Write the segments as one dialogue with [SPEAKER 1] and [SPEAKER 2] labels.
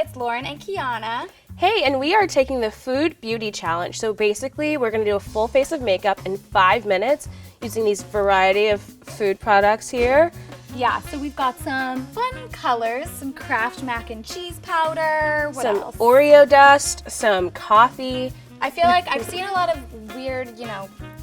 [SPEAKER 1] it's Lauren and Kiana.
[SPEAKER 2] Hey, and we are taking the Food Beauty Challenge. So basically, we're gonna do a full face of makeup in 5 minutes using these variety of food products here.
[SPEAKER 1] Yeah, so we've got some fun colors, some Kraft mac and cheese powder, what
[SPEAKER 2] Some
[SPEAKER 1] else?
[SPEAKER 2] Oreo dust, some coffee.
[SPEAKER 1] I feel like I've seen a lot of weird,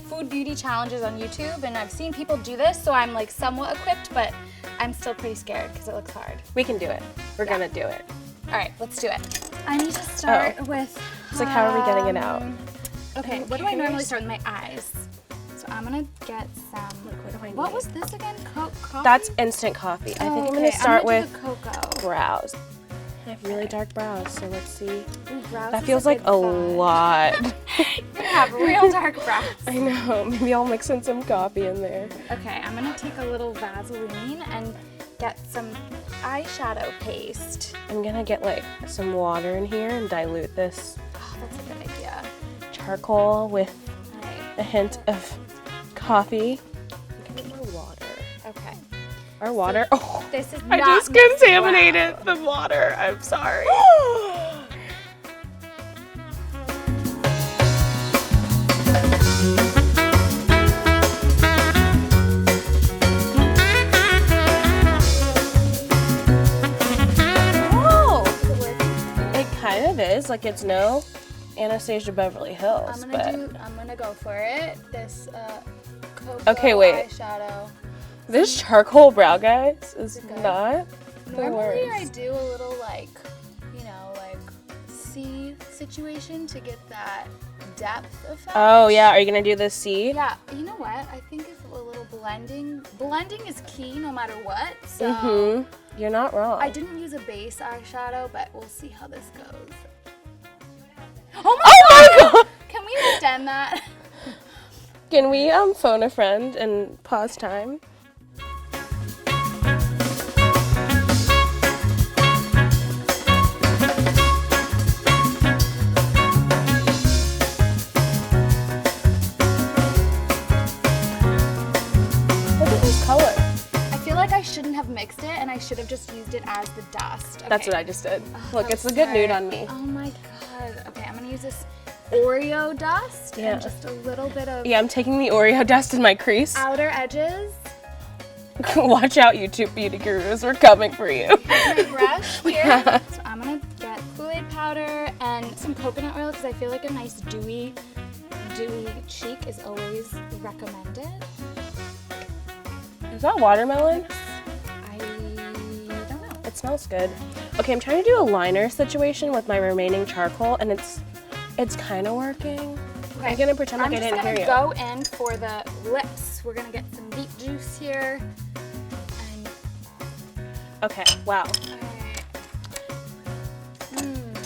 [SPEAKER 1] food beauty challenges on YouTube, and I've seen people do this, so I'm like somewhat equipped, but I'm still pretty scared because it looks hard.
[SPEAKER 2] We can do it. We're gonna do it.
[SPEAKER 1] All right, let's do it. I need to start with...
[SPEAKER 2] It's like, how are we getting it out?
[SPEAKER 1] Okay, what do I normally start with my eyes? So I'm gonna get some... What was this again? Coffee?
[SPEAKER 2] That's instant coffee. I think I'm gonna start with
[SPEAKER 1] the cocoa.
[SPEAKER 2] brows. I have really dark brows, so let's see.
[SPEAKER 1] Ooh, brows
[SPEAKER 2] That
[SPEAKER 1] is
[SPEAKER 2] feels like a lot.
[SPEAKER 1] You have real dark brows.
[SPEAKER 2] I know. Maybe I'll mix in some coffee in there.
[SPEAKER 1] Okay, I'm gonna take a little Vaseline and get some eyeshadow paste.
[SPEAKER 2] I'm gonna get like some water in here and dilute this
[SPEAKER 1] Oh, that's a good idea.
[SPEAKER 2] charcoal with
[SPEAKER 1] All right.
[SPEAKER 2] a hint of coffee. I'm gonna get more water.
[SPEAKER 1] Okay.
[SPEAKER 2] Our water. Oh,
[SPEAKER 1] This is
[SPEAKER 2] I
[SPEAKER 1] not
[SPEAKER 2] just
[SPEAKER 1] mixed
[SPEAKER 2] contaminated
[SPEAKER 1] well.
[SPEAKER 2] the water. I'm sorry. It kind of is. Like, it's no Anastasia Beverly Hills,
[SPEAKER 1] I'm
[SPEAKER 2] but
[SPEAKER 1] gonna go for it. This cocoa
[SPEAKER 2] Okay, wait.
[SPEAKER 1] eyeshadow.
[SPEAKER 2] this charcoal brow, guys, is
[SPEAKER 1] it good?
[SPEAKER 2] not the
[SPEAKER 1] Normally I
[SPEAKER 2] worst.
[SPEAKER 1] do a little like C situation to get that depth effect.
[SPEAKER 2] Oh yeah, are you gonna do the C?
[SPEAKER 1] Yeah, you know what? I think it's a little blending. Blending is key no matter what. So
[SPEAKER 2] Mm-hmm. You're not wrong.
[SPEAKER 1] I didn't use a base eyeshadow, but we'll see how this goes. Oh my god! Can we extend that?
[SPEAKER 2] Can we phone a friend and pause time? Look at this color.
[SPEAKER 1] I feel like I shouldn't have mixed it, and I should have just used it as the dust. Okay.
[SPEAKER 2] That's what I just did. Look,
[SPEAKER 1] that
[SPEAKER 2] it's a
[SPEAKER 1] was
[SPEAKER 2] good nude
[SPEAKER 1] smart.
[SPEAKER 2] on me.
[SPEAKER 1] Oh my god. Okay, I'm gonna use this Oreo dust
[SPEAKER 2] Yeah.
[SPEAKER 1] and just a little bit of
[SPEAKER 2] Yeah, I'm taking the Oreo dust in my crease.
[SPEAKER 1] outer edges.
[SPEAKER 2] Watch out, YouTube beauty gurus. We're coming for you.
[SPEAKER 1] My brush here. So I'm gonna get Kool-Aid powder and some coconut oil because I feel like a nice dewy cheek is always recommended.
[SPEAKER 2] Is that watermelon?
[SPEAKER 1] I don't know.
[SPEAKER 2] It smells good. Okay, I'm trying to do a liner situation with my remaining charcoal, and it's kind of working.
[SPEAKER 1] Okay.
[SPEAKER 2] I'm gonna pretend like I didn't hear you.
[SPEAKER 1] I'm just gonna go in for the lips. We're gonna get some beet juice here. And
[SPEAKER 2] Okay, wow.
[SPEAKER 1] alright.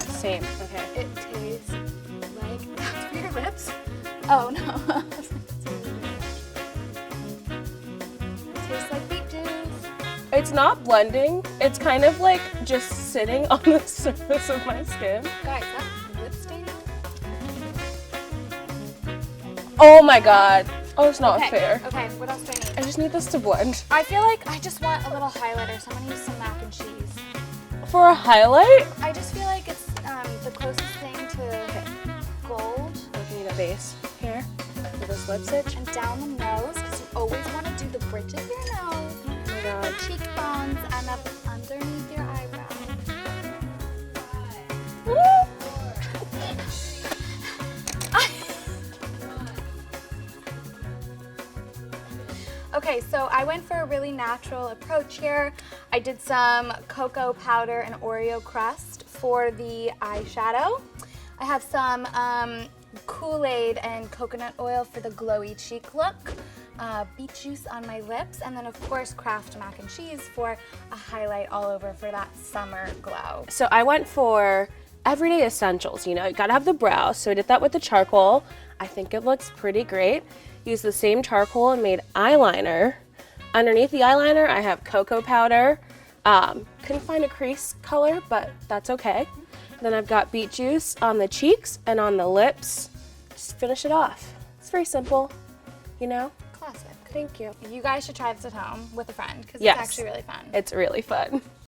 [SPEAKER 2] Same, okay.
[SPEAKER 1] It tastes like that's for your lips. Oh no. It tastes like beet juice.
[SPEAKER 2] It's not blending. It's kind of like just sitting on the surface of my skin.
[SPEAKER 1] Guys, that's lip stain.
[SPEAKER 2] Oh my god. Oh, it's not
[SPEAKER 1] Okay.
[SPEAKER 2] fair.
[SPEAKER 1] Okay, what else do I need?
[SPEAKER 2] I just need this to blend.
[SPEAKER 1] I feel like I just want a little highlighter, so I'm gonna use some mac and cheese.
[SPEAKER 2] For a highlight?
[SPEAKER 1] I just feel like it's the closest thing to gold.
[SPEAKER 2] We need a base here for this lip stitch.
[SPEAKER 1] And down the nose, because you always want to do the bridge of your nose,
[SPEAKER 2] Oh my god.
[SPEAKER 1] cheekbones, and up underneath your eyebrows. Okay, so I went for a really natural approach here. I did some cocoa powder and Oreo crust for the eyeshadow. I have some Kool-Aid and coconut oil for the glowy cheek look, beet juice on my lips, and then of course Kraft mac and cheese for a highlight all over for that summer glow.
[SPEAKER 2] So I went for everyday essentials, you gotta have the brows. So I did that with the charcoal. I think it looks pretty great. Used the same charcoal and made eyeliner. Underneath the eyeliner, I have cocoa powder. Couldn't find a crease color, but that's okay. Then I've got beet juice on the cheeks and on the lips. Just finish it off. It's very simple,
[SPEAKER 1] Classic.
[SPEAKER 2] Thank you.
[SPEAKER 1] You guys should try this at home with a friend because
[SPEAKER 2] Yes.
[SPEAKER 1] it's actually really fun.
[SPEAKER 2] It's really fun.